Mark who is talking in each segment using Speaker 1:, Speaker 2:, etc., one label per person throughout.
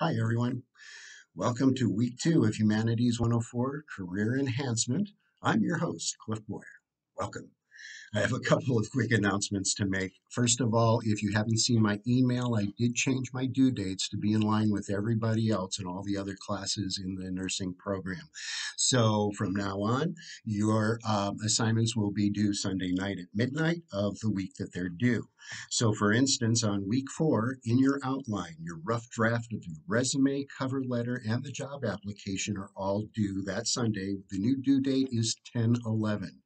Speaker 1: Hi, everyone. Welcome to week 2 of Humanities 104 Career Enhancement. I'm your host, Cliff Boyer. Welcome. I have a couple of quick announcements to make. First of all, if you haven't seen my email, I did change my due dates to be in line with everybody else and all the other classes in the nursing program. So from now on, your assignments will be due Sunday night at midnight of the week that they're due. So, for instance, on week 4, in your outline, your rough draft of your resume, cover letter, and the job application are all due that Sunday. The new due date is 10/11.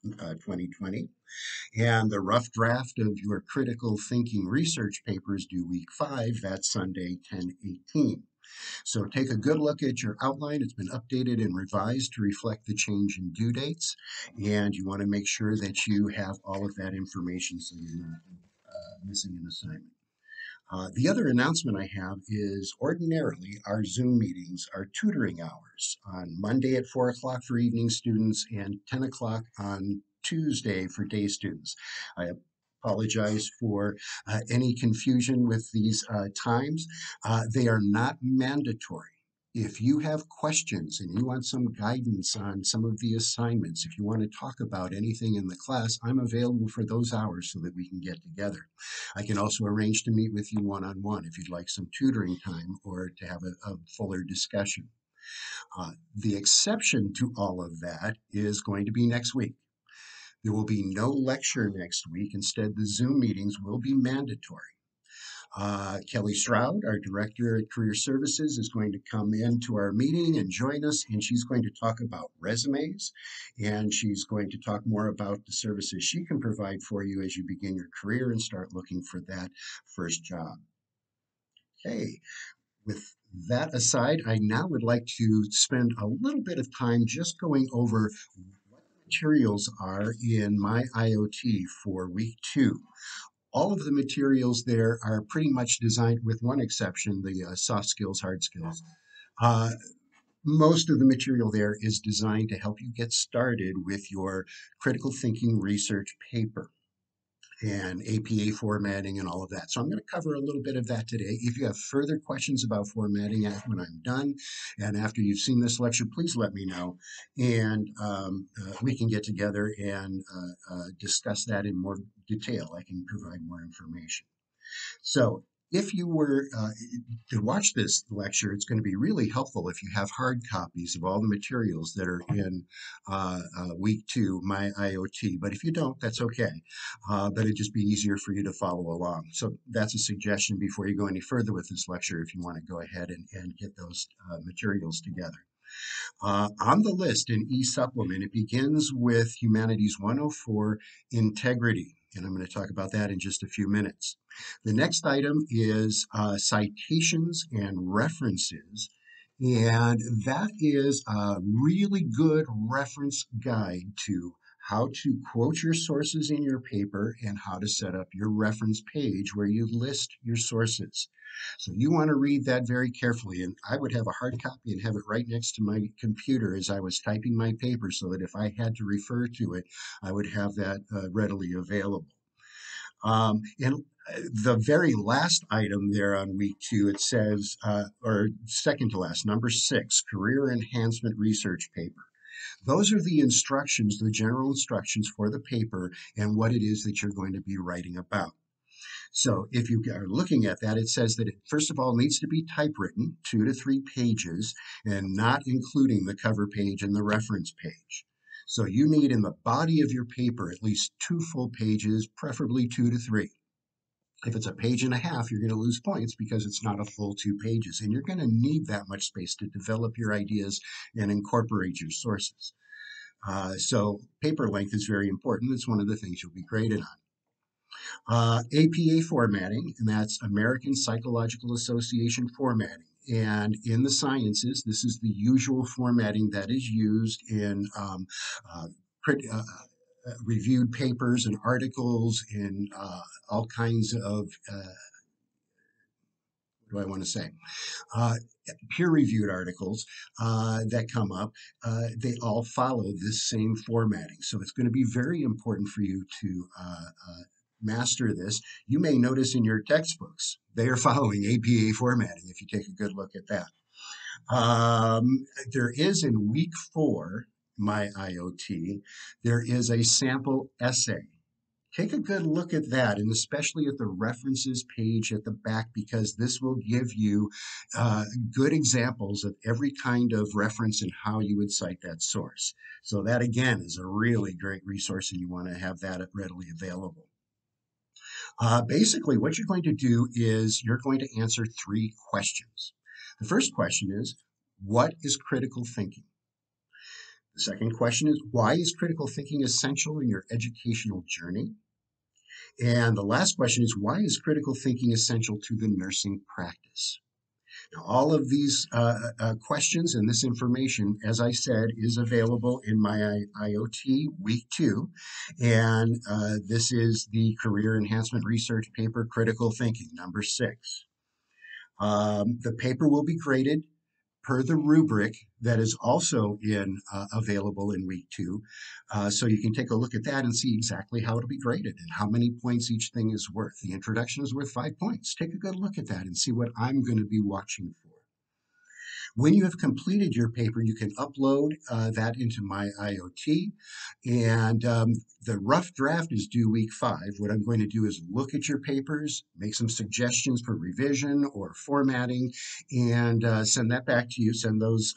Speaker 1: 2020. And the rough draft of your critical thinking research papers due week 5, that's Sunday, 10/18. So take a good look at your outline. It's been updated and revised to reflect the change in due dates. And you want to make sure that you have all of that information so you're not missing an assignment. The other announcement I have is ordinarily our Zoom meetings are tutoring hours on Monday at 4 o'clock for evening students and 10 o'clock on Tuesday for day students. I apologize for any confusion with these times. They are not mandatory. If you have questions and you want some guidance on some of the assignments, if you want to talk about anything in the class, I'm available for those hours so that we can get together. I can also arrange to meet with you one-on-one if you'd like some tutoring time or to have a fuller discussion. The exception to all of that is going to be next week. There will be no lecture next week. Instead, the Zoom meetings will be mandatory. Kelly Stroud, our director at Career Services, is going to come into our meeting and join us, and she's going to talk about resumes, and she's going to talk more about the services she can provide for you as you begin your career and start looking for that first job. Okay, with that aside, I now would like to spend a little bit of time just going over what materials are in my IoT for week 2. All of the materials there are pretty much designed, with one exception, the soft skills, hard skills. Uh, Most of the material there is designed to help you get started with your critical thinking research paper and APA formatting and all of that. So I'm going to cover a little bit of that today. If you have further questions about formatting when I'm done and after you've seen this lecture, please let me know, and we can get together and discuss that in more detail. I can provide more information. So if you were to watch this lecture, it's going to be really helpful if you have hard copies of all the materials that are in week 2, My IoT. But if you don't, that's okay. But it'd just be easier for you to follow along. So that's a suggestion before you go any further with this lecture, if you want to go ahead and get those materials together. On the list in e-supplement, it begins with Humanities 104, Integrity. And I'm going to talk about that in just a few minutes. The next item is Citations and References. And that is a really good reference guide to how to quote your sources in your paper and how to set up your reference page where you list your sources. So you want to read that very carefully. And I would have a hard copy and have it right next to my computer as I was typing my paper so that if I had to refer to it, I would have that readily available. And the very last item there on week 2, it says, or second to last, number 6, Career Enhancement Research Paper. Those are the instructions, the general instructions for the paper and what it is that you're going to be writing about. So if you are looking at that, it says that it, first of all, needs to be typewritten, 2 to 3 pages, and not including the cover page and the reference page. So you need in the body of your paper at least 2 full pages, preferably 2 to 3. If it's a page and a half, you're going to lose points because it's not a full 2 pages. And you're going to need that much space to develop your ideas and incorporate your sources. So paper length is very important. It's one of the things you'll be graded on. APA formatting, and that's American Psychological Association formatting. And in the sciences, this is the usual formatting that is used in uh, reviewed papers and articles in all kinds of, what do I want to say? Uh, Peer-reviewed articles that come up, they all follow this same formatting. So it's going to be very important for you to master this, you may notice in your textbooks they are following APA formatting if you take a good look at that. There is in week 4, my IoT, there is a sample essay. Take a good look at that, and especially at the references page at the back, because this will give you good examples of every kind of reference and how you would cite that source. So that, again, is a really great resource, and you want to have that readily available. Basically, what you're going to do is you're going to answer 3 questions. The first question is, what is critical thinking? The second question is, why is critical thinking essential in your educational journey? And the last question is, why is critical thinking essential to the nursing practice? Now, all of these questions and this information, as I said, is available in my IoT Week 2. And this is the Career Enhancement Research paper, Critical Thinking, number 6. The paper will be graded per the rubric that is also available in week 2. So you can take a look at that and see exactly how it'll be graded and how many points each thing is worth. The introduction is worth 5 points. Take a good look at that and see what I'm going to be watching for. When you have completed your paper, you can upload that into my IoT, and the rough draft is due week 5. What I'm going to do is look at your papers, make some suggestions for revision or formatting, and send that back to you, send those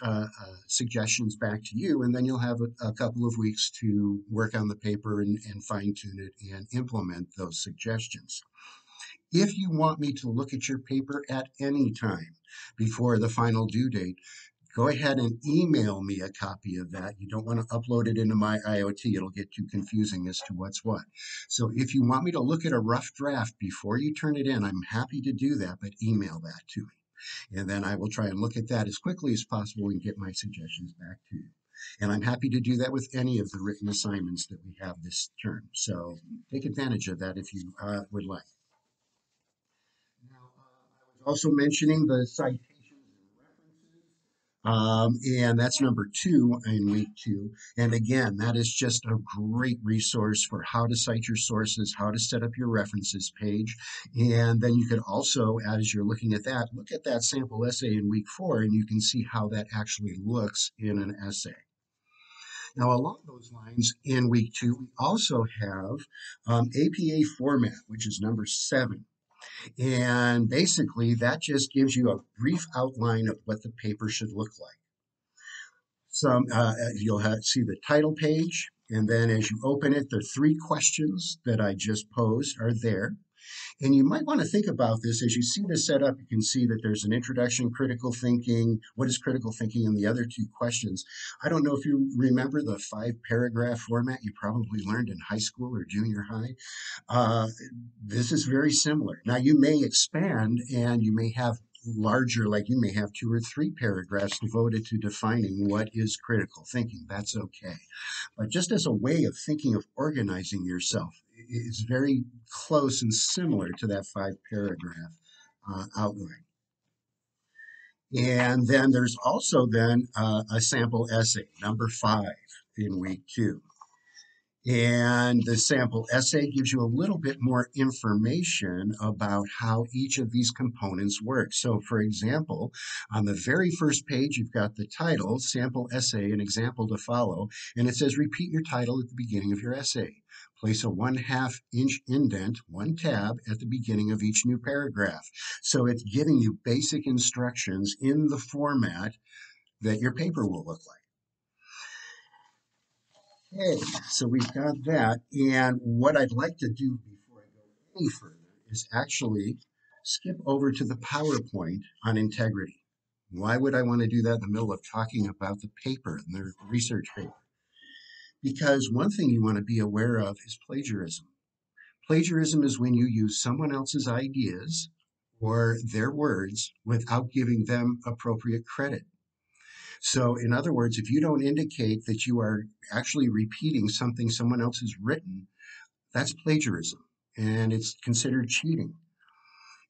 Speaker 1: suggestions back to you, and then you'll have a couple of weeks to work on the paper and fine-tune it and implement those suggestions. If you want me to look at your paper at any time before the final due date, go ahead and email me a copy of that. You don't want to upload it into my IoT. It'll get too confusing as to what's what. So if you want me to look at a rough draft before you turn it in, I'm happy to do that, but email that to me. And then I will try and look at that as quickly as possible and get my suggestions back to you. And I'm happy to do that with any of the written assignments that we have this term. So take advantage of that if you would like. Now, I was also mentioning the citations and references, and that's number 2 in week 2. And again, that is just a great resource for how to cite your sources, how to set up your references page. And then you could also, as you're looking at that, look at that sample essay in week 4, and you can see how that actually looks in an essay. Now, along those lines, in week 2, we also have APA format, which is number 7. And basically, that just gives you a brief outline of what the paper should look like. You'll see the title page, and then as you open it, the 3 questions that I just posed are there. And you might want to think about this as you see this set up. You can see that there's an introduction, critical thinking. What is critical thinking? And the other 2 questions. I don't know if you remember the 5-paragraph format you probably learned in high school or junior high. This is very similar. Now, you may expand and you may have larger, like you may have 2 or 3 paragraphs devoted to defining what is critical thinking. That's okay. But just as a way of thinking of organizing yourself, it's very close and similar to that 5-paragraph outline. And then there's also then a sample essay, number 5 in week 2. And the sample essay gives you a little bit more information about how each of these components work. So, for example, on the very first page, you've got the title, sample essay, an example to follow, and it says repeat your title at the beginning of your essay. Place a 1/2 inch indent, 1 tab, at the beginning of each new paragraph. So it's giving you basic instructions in the format that your paper will look like. Okay, so we've got that. And what I'd like to do before I go any further is actually skip over to the PowerPoint on integrity. Why would I want to do that in the middle of talking about the paper and the research paper? Because one thing you want to be aware of is plagiarism. Plagiarism is when you use someone else's ideas or their words without giving them appropriate credit. So, in other words, if you don't indicate that you are actually repeating something someone else has written, that's plagiarism, and it's considered cheating.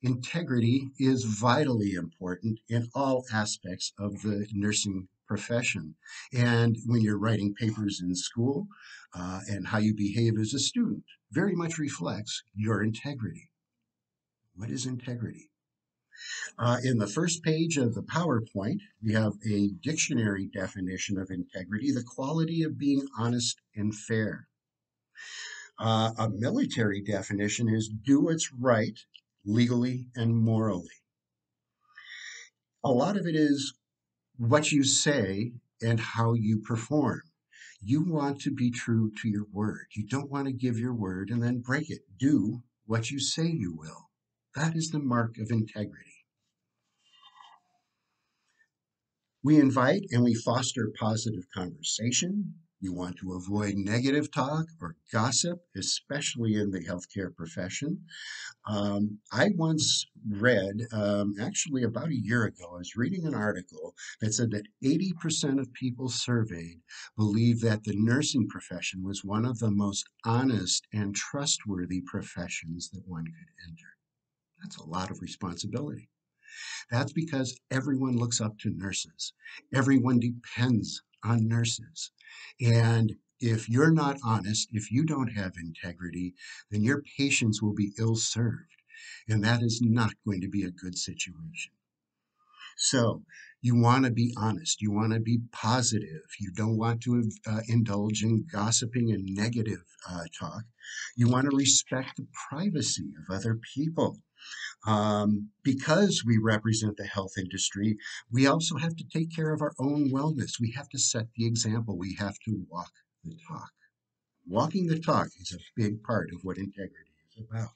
Speaker 1: Integrity is vitally important in all aspects of the nursing profession. And when you're writing papers in school, and how you behave as a student very much reflects your integrity. What is integrity? In the first page of the PowerPoint, we have a dictionary definition of integrity: the quality of being honest and fair. A military definition is do what's right legally and morally. A lot of it is what you say and how you perform. You want to be true to your word. You don't want to give your word and then break it. Do what you say you will. That is the mark of integrity. We invite and we foster positive conversation. You want to avoid negative talk or gossip, especially in the healthcare profession. I once read, actually about a year ago, I was reading an article that said that 80% of people surveyed believe that the nursing profession was one of the most honest and trustworthy professions that one could enter. That's a lot of responsibility. That's because everyone looks up to nurses. Everyone depends on nurses. And if you're not honest, if you don't have integrity, then your patients will be ill served. And that is not going to be a good situation. So you want to be honest. You want to be positive. You don't want to indulge in gossiping and negative talk. You want to respect the privacy of other people. Because we represent the health industry, we also have to take care of our own wellness. We have to set the example. We have to walk the talk. Walking the talk is a big part of what integrity is about.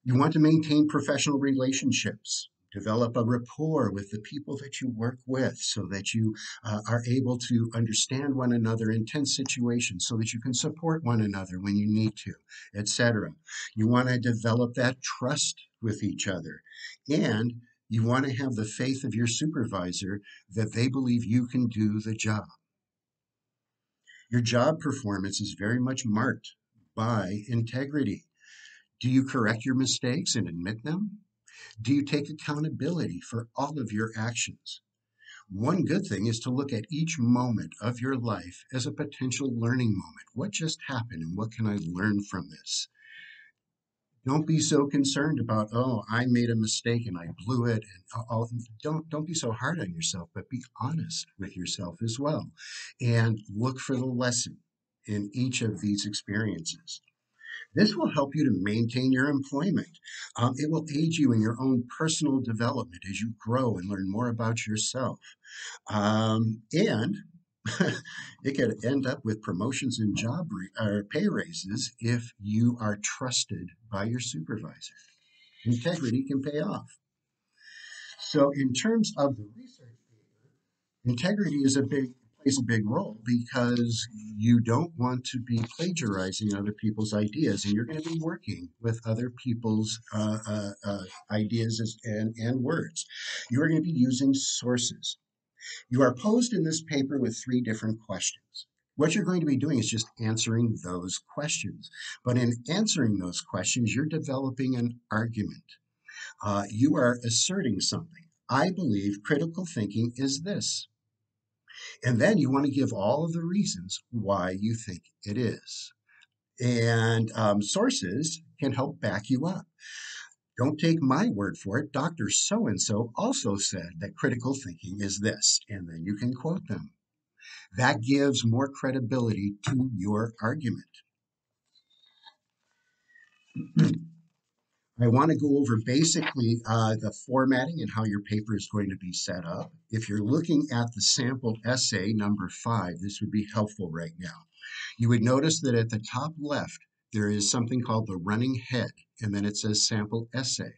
Speaker 1: You want to maintain professional relationships, develop a rapport with the people that you work with so that you are able to understand one another in tense situations, so that you can support one another when you need to, etc. You want to develop that trust with each other. And you want to have the faith of your supervisor that they believe you can do the job. Your job performance is very much marked by integrity. Do you correct your mistakes and admit them? Do you take accountability for all of your actions? One good thing is to look at each moment of your life as a potential learning moment. What just happened and what can I learn from this? Don't be so concerned about, oh, I made a mistake and I blew it. And don't be so hard on yourself, but be honest with yourself as well. And look for the lesson in each of these experiences. This will help you to maintain your employment. It will aid you in your own personal development as you grow and learn more about yourself. And it could end up with promotions and or pay raises if you are trusted by your supervisor. Integrity can pay off. So, in terms of the research paper, integrity plays a big role because you don't want to be plagiarizing other people's ideas, and you're going to be working with other people's ideas and words. You are going to be using sources. You are posed in this paper with 3 different questions. What you're going to be doing is just answering those questions. But in answering those questions, you're developing an argument. You are asserting something. I believe critical thinking is this. And then you want to give all of the reasons why you think it is. And sources can help back you up. Don't take my word for it. Dr. So and so also said that critical thinking is this. And then you can quote them. That gives more credibility to your argument. I want to go over basically the formatting and how your paper is going to be set up. If you're looking at the sample essay number 5, this would be helpful right now. You would notice that at the top left, there is something called the running head, and then it says sample essay.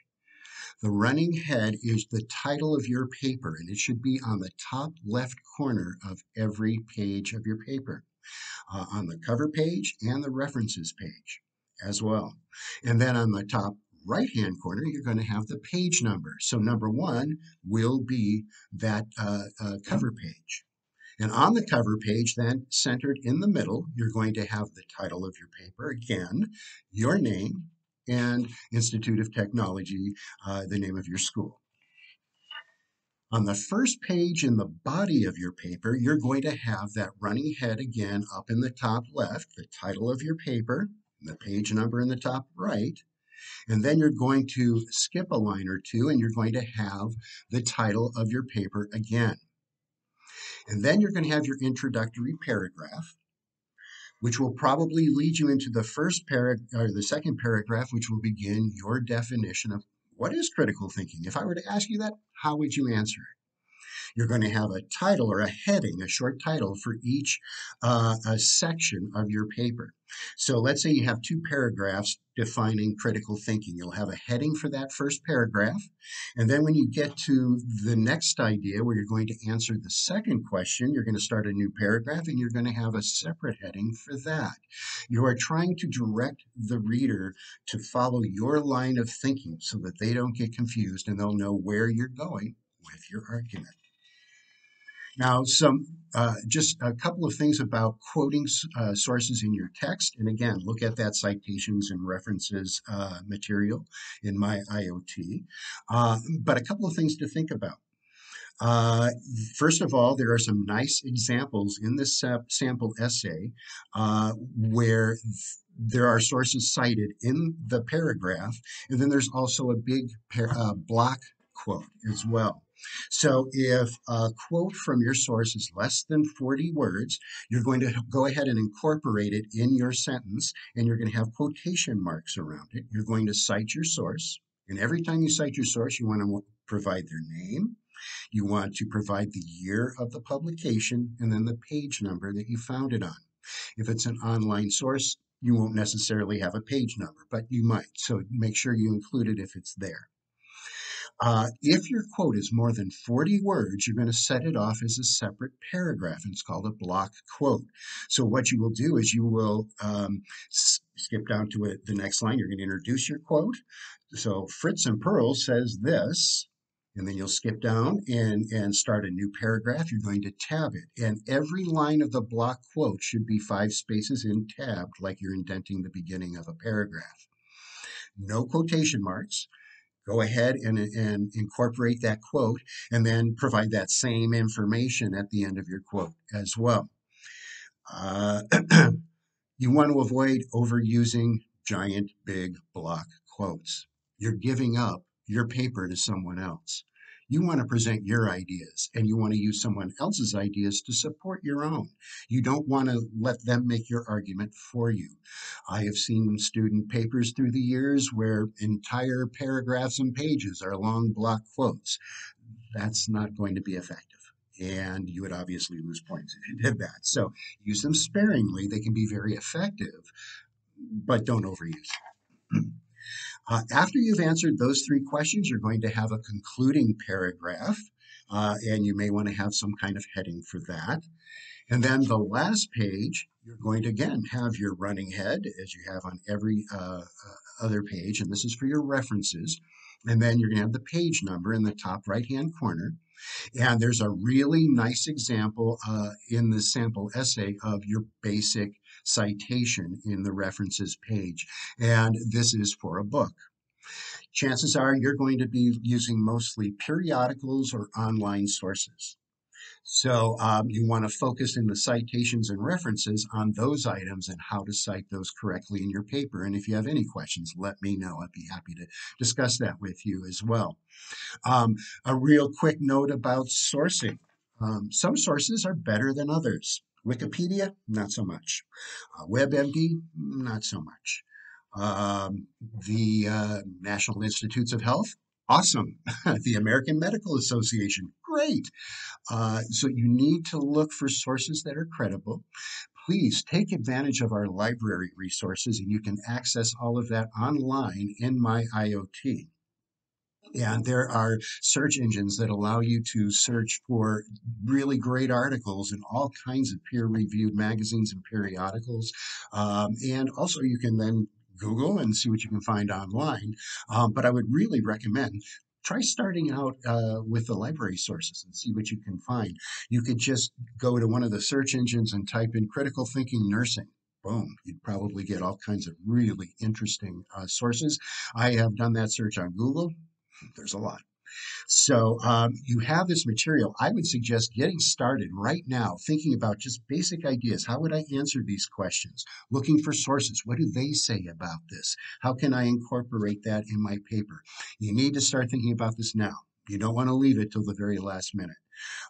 Speaker 1: The running head is the title of your paper, and it should be on the top left corner of every page of your paper, on the cover page and the references page as well. And then on the top right-hand corner, you're going to have the page number. So number 1 will be that cover page. And on the cover page, then, centered in the middle, you're going to have the title of your paper, again, your name, and Institute of Technology, the name of your school. On the first page in the body of your paper, you're going to have that running head again up in the top left, the title of your paper, the page number in the top right. And then you're going to skip a line or two and you're going to have the title of your paper again. And then you're going to have your introductory paragraph, which will probably lead you into the first paragraph or the second paragraph, which will begin your definition of what is critical thinking. If I were to ask you that, how would you answer it? You're going to have a title or a heading, a short title for each a section of your paper. So let's say you have two paragraphs defining critical thinking. You'll have a heading for that first paragraph. And then when you get to the next idea where you're going to answer the second question, you're going to start a new paragraph and you're going to have a separate heading for that. You are trying to direct the reader to follow your line of thinking so that they don't get confused and they'll know where you're going with your argument. Now, just a couple of things about quoting sources in your text. And again, look at that citations and references material in my IoT. But a couple of things to think about. Uh, First of all, there are some nice examples in this sample essay where there are sources cited in the paragraph, and then there's also a big block quote as well. So if a quote from your source is less than 40 words, you're going to go ahead and incorporate it in your sentence, and you're going to have quotation marks around it. You're going to cite your source, and every time you cite your source, you want to provide their name. You want to provide the year of the publication and then the page number that you found it on. If it's an online source, you won't necessarily have a page number, but you might. So make sure you include it if it's there. If your quote is more than 40 words, you're going to set it off as a separate paragraph, and it's called a block quote. So what you will do is you will skip down to it, the next line. You're going to introduce your quote. So Fritz and Pearl says this, and then you'll skip down and start a new paragraph. You're going to tab it, and every line of the block quote should be 5 spaces in tabbed, like you're indenting the beginning of a paragraph. No quotation marks. Go ahead and incorporate that quote and then provide that same information at the end of your quote as well. You want to avoid overusing giant, big block quotes. You're giving up your paper to someone else. You want to present your ideas and you want to use someone else's ideas to support your own. You don't want to let them make your argument for you. I have seen student papers through the years where entire paragraphs and pages are long block quotes. That's not going to be effective. And you would obviously lose points if you did that. So use them sparingly. They can be very effective, but don't overuse them. After you've answered those 3 questions, you're going to have a concluding paragraph, and you may want to have some kind of heading for that. And then the last page, you're going to again have your running head as you have on every other page, and this is for your references. And then you're going to have the page number in the top right-hand corner. And there's a really nice example in the sample essay of your basic citation in the references page. And this is for a book. Chances are you're going to be using mostly periodicals or online sources. So you want to focus in the citations and references on those items and how to cite those correctly in your paper. And if you have any questions, let me know. I'd be happy to discuss that with you as well. A real quick note about sourcing. Some sources are better than others. Wikipedia, not so much. WebMD, not so much. The National Institutes of Health, awesome. The American Medical Association, great. So you need to look for sources that are credible. Please take advantage of our library resources, and you can access all of that online in my IoT. And there are search engines that allow you to search for really great articles in all kinds of peer-reviewed magazines and periodicals. And also you can then Google and see what you can find online. But I would really recommend try starting out with the library sources and see what you can find. You could just go to one of the search engines and type in critical thinking nursing. Boom, you'd probably get all kinds of really interesting sources. I have done that search on Google. There's a lot. So you have this material. I would suggest getting started right now, thinking about just basic ideas. How would I answer these questions? Looking for sources. What do they say about this? How can I incorporate that in my paper? You need to start thinking about this now. You don't want to leave it till the very last minute.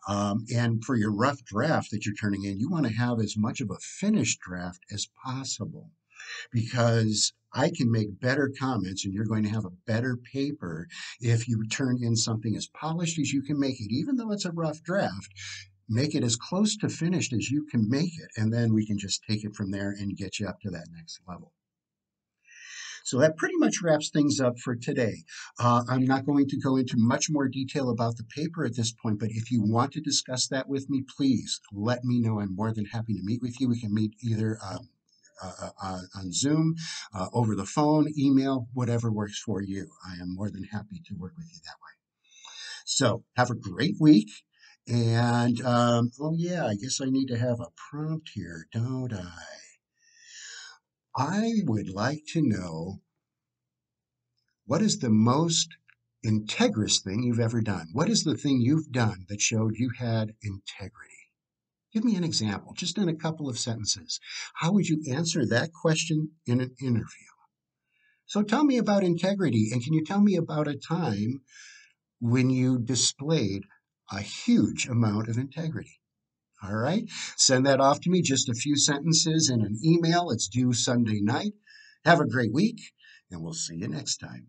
Speaker 1: And for your rough draft that you're turning in, you want to have as much of a finished draft as possible because I can make better comments and you're going to have a better paper if you turn in something as polished as you can make it, even though it's a rough draft. Make it as close to finished as you can make it, and then we can just take it from there and get you up to that next level. So that pretty much wraps things up for today. I'm not going to go into much more detail about the paper at this point, but if you want to discuss that with me, please let me know. I'm more than happy to meet with you. We can meet either on Zoom, over the phone, email, whatever works for you. I am more than happy to work with you that way. So have a great week. And oh, yeah, I guess I need to have a prompt here, don't I? I would like to know what is the most integrous thing you've ever done? What is the thing you've done that showed you had integrity? Give me an example, just in a couple of sentences. How would you answer that question in an interview? So tell me about integrity, and can you tell me about a time when you displayed a huge amount of integrity? All right, send that off to me, just a few sentences in an email. It's due Sunday night. Have a great week, and we'll see you next time.